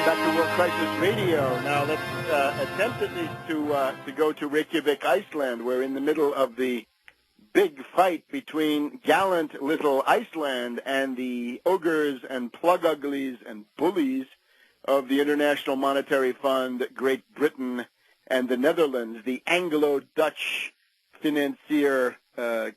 Back to World Crisis Radio. Now let's attempt at least to go to Reykjavik, Iceland. We're in the middle of the big fight between gallant little Iceland and the ogres and plug uglies and bullies of the International Monetary Fund, Great Britain, and the Netherlands. The Anglo-Dutch financier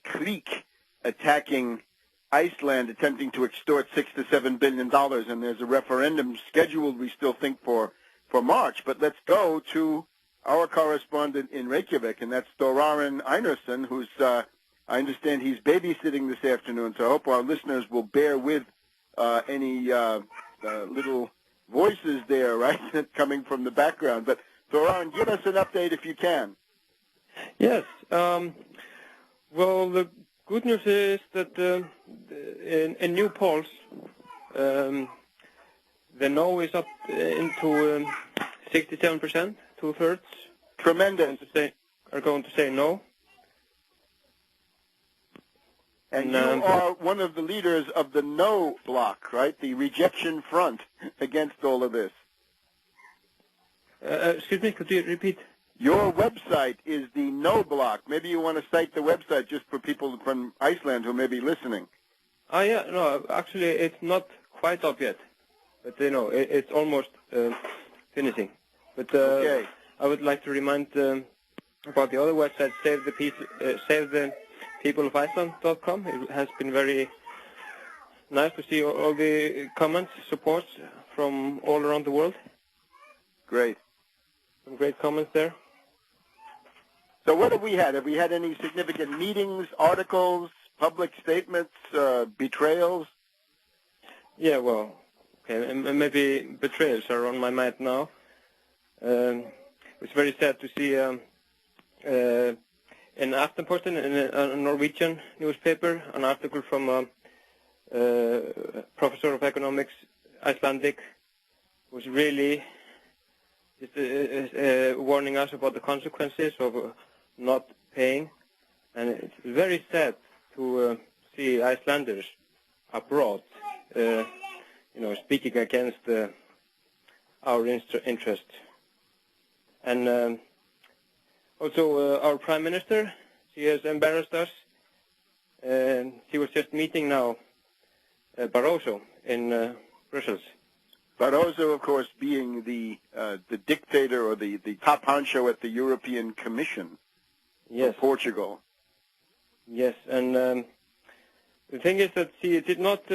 clique attacking Iceland, attempting to extort $6 to $7 billion, and there's a referendum scheduled, we still think, for March. But let's go to our correspondent in Reykjavik, and that's Þórarinn Einarsson, who's, I understand he's babysitting this afternoon, so I hope our listeners will bear with any little voices there, right, coming from the background. But Þórarinn, give us an update if you can. Yes. Well, the good news is that in new polls, the no is up into 67%, two-thirds. Tremendous. Are going to say no. And you are one of the leaders of the no bloc, right? The rejection front against all of this. Excuse me, could you repeat? Your website is the no bloc. Maybe you want to cite the website just for people from Iceland who may be listening. Oh, yeah, no, actually it's not quite up yet. But, it's almost finishing. But okay. I would like to remind about the other website, SaveThePeopleOfIceland.com. It has been very nice to see all the comments, supports from all around the world. Great. Some great comments there. So what have we had? Have we had any significant meetings, articles, public statements, betrayals? Yeah, well, okay, maybe betrayals are on my mind now. It's very sad to see in Aftenposten, in a Norwegian newspaper, an article from a professor of economics, Icelandic, who's really warning us about the consequences of not paying. And it's very sad to see Icelanders abroad, speaking against our interest. And also our Prime Minister, she has embarrassed us. She was just meeting now Barroso in Brussels. Barroso, of course, being the dictator or the top honcho at the European Commission. Yes. For Portugal. Yes, and the thing is that she did not.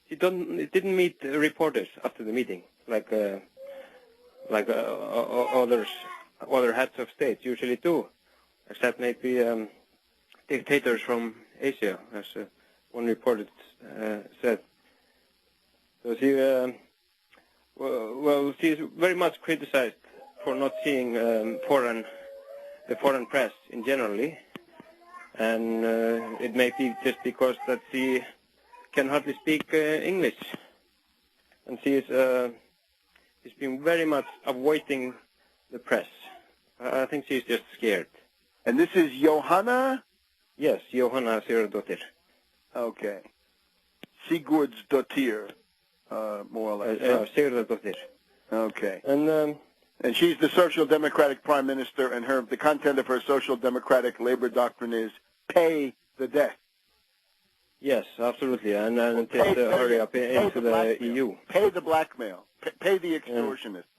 She didn't meet reporters after the meeting, like other heads of state usually do, except maybe dictators from Asia, as one reporter said. So she, she is very much criticized for not seeing the foreign press in generally, and it may be just because that she can hardly speak English, and she is she's been very much avoiding the press. I think she's just scared. And this is Jóhanna? Yes, Jóhanna Sigurðardóttir. Okay. Sigurðardóttir, more or less. Sigurðardóttir. Okay. And she's the Social Democratic Prime Minister, and the content of her Social Democratic labor doctrine is pay the debt. Yes, absolutely, and hurry up into the EU. Pay the blackmail. Pay the extortionists.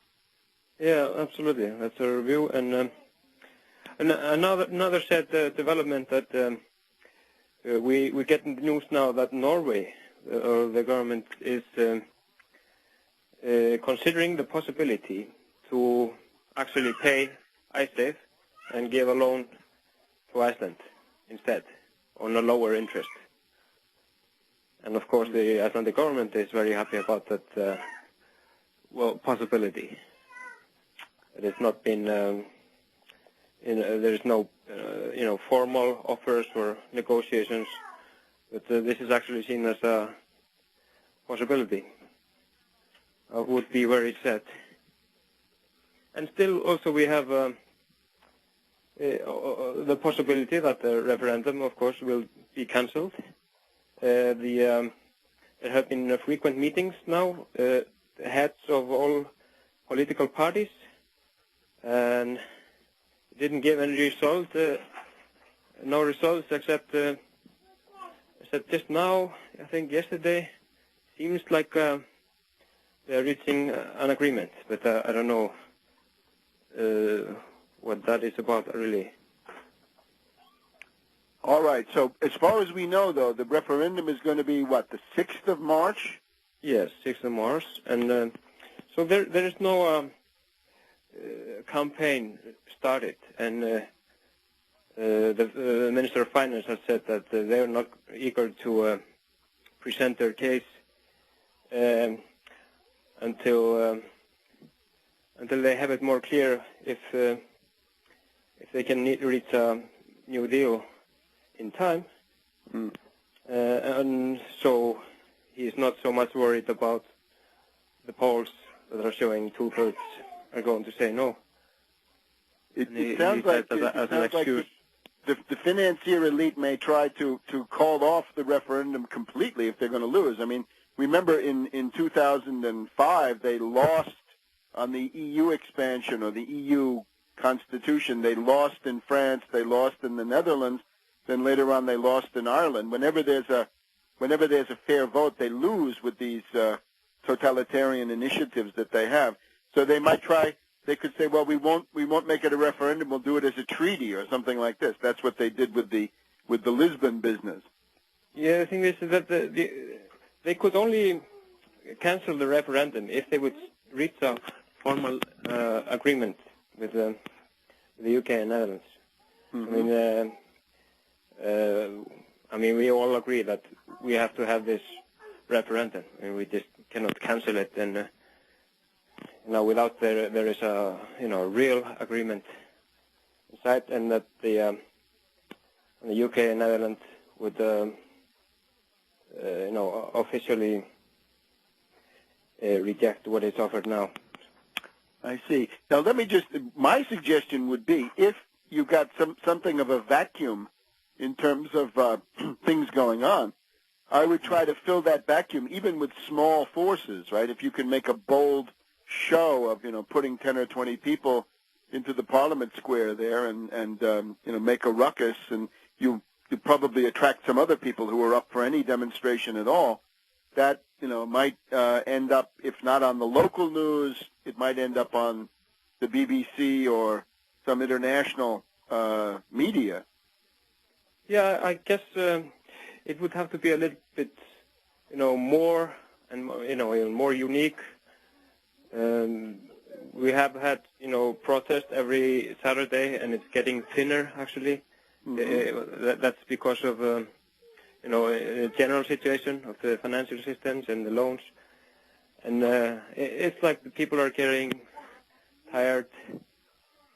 Yeah, absolutely. That's her view. And another sad development that we get in the news now that Norway, or the government, is considering the possibility to actually pay ISAFE and give a loan to Iceland instead on a lower interest. And of course, the Icelandic government is very happy about that, possibility. It has not been, there is no, formal offers or negotiations, but this is actually seen as a possibility. I would be very sad. And still, also, we have the possibility that the referendum, of course, will be cancelled. There have been frequent meetings now. The heads of all political parties, and it didn't give any result. No results except just now. I think yesterday seems like they're reaching an agreement, but I don't know what that is about really. All right. So as far as we know, though, the referendum is going to be, what, the 6th of March? Yes, 6th of March. And so there is no campaign started. And the Minister of Finance has said that they are not eager to present their case until they have it more clear if they can reach a new deal in time. And so he's not so much worried about the polls that are showing 2/3 are going to say no. It sounds like the financier elite may try to call off the referendum completely if they're going to lose. I mean, remember in 2005 they lost on the EU expansion or the EU constitution. They lost in France, they lost in the Netherlands, then later on they lost in Ireland. Whenever there's a fair vote, they lose with these totalitarian initiatives that they have. So they might try. They could say, well, we won't make it a referendum. We'll do it as a treaty or something like this. That's what they did with the Lisbon business. Yeah, the thing is that they could only cancel the referendum if they would reach a formal agreement with the UK and Netherlands. Mm-hmm. I mean, we all agree that we have to have this referendum, and we just cannot cancel it. And without there is a real agreement inside, and that the UK and Netherlands would officially reject what is offered now. I see. Now my suggestion would be, if you got something of a vacuum in terms of things going on, I would try to fill that vacuum even with small forces, right? If you can make a bold show of, putting 10 or 20 people into the Parliament Square there and make a ruckus, and you probably attract some other people who are up for any demonstration at all, that, might end up, if not on the local news, it might end up on the BBC or some international media. Yeah, I guess it would have to be a little bit, more and more unique. We have had, protest every Saturday, and it's getting thinner actually. Mm-hmm. That's because of, the general situation of the financial systems and the loans, and it's like the people are getting tired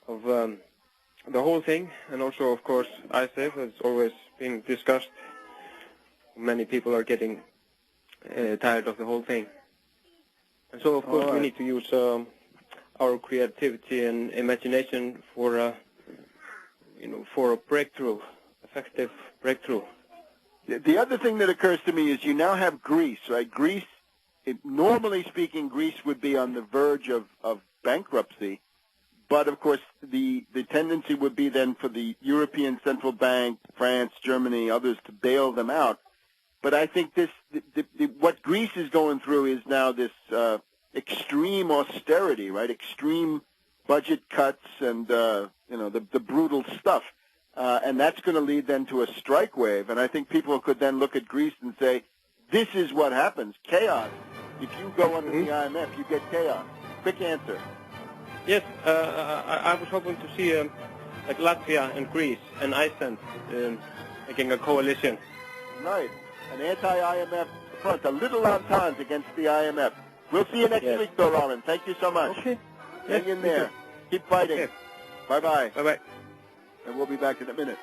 of the whole thing, and also, of course, ISAF has always been discussed. Many people are getting tired of the whole thing. And so, of course, we need to use our creativity and imagination for a breakthrough, effective breakthrough. The other thing that occurs to me is you now have Greece, right? Greece, normally speaking, Greece would be on the verge of bankruptcy. But, of course, the tendency would be then for the European Central Bank, France, Germany, others to bail them out. But I think what Greece is going through is now this extreme austerity, right? Extreme budget cuts and, the brutal stuff. And that's going to lead then to a strike wave. And I think people could then look at Greece and say, this is what happens, chaos. If you go under the IMF, you get chaos. Quick answer. Yes, I was hoping to see like Latvia and Greece and Iceland making a coalition. Right, an anti-IMF front, a little entente against the IMF. We'll see you next week, though, Robin. Thank you so much. Okay. Hang in there. Keep fighting. Okay. Bye-bye. Bye-bye. And we'll be back in a minute.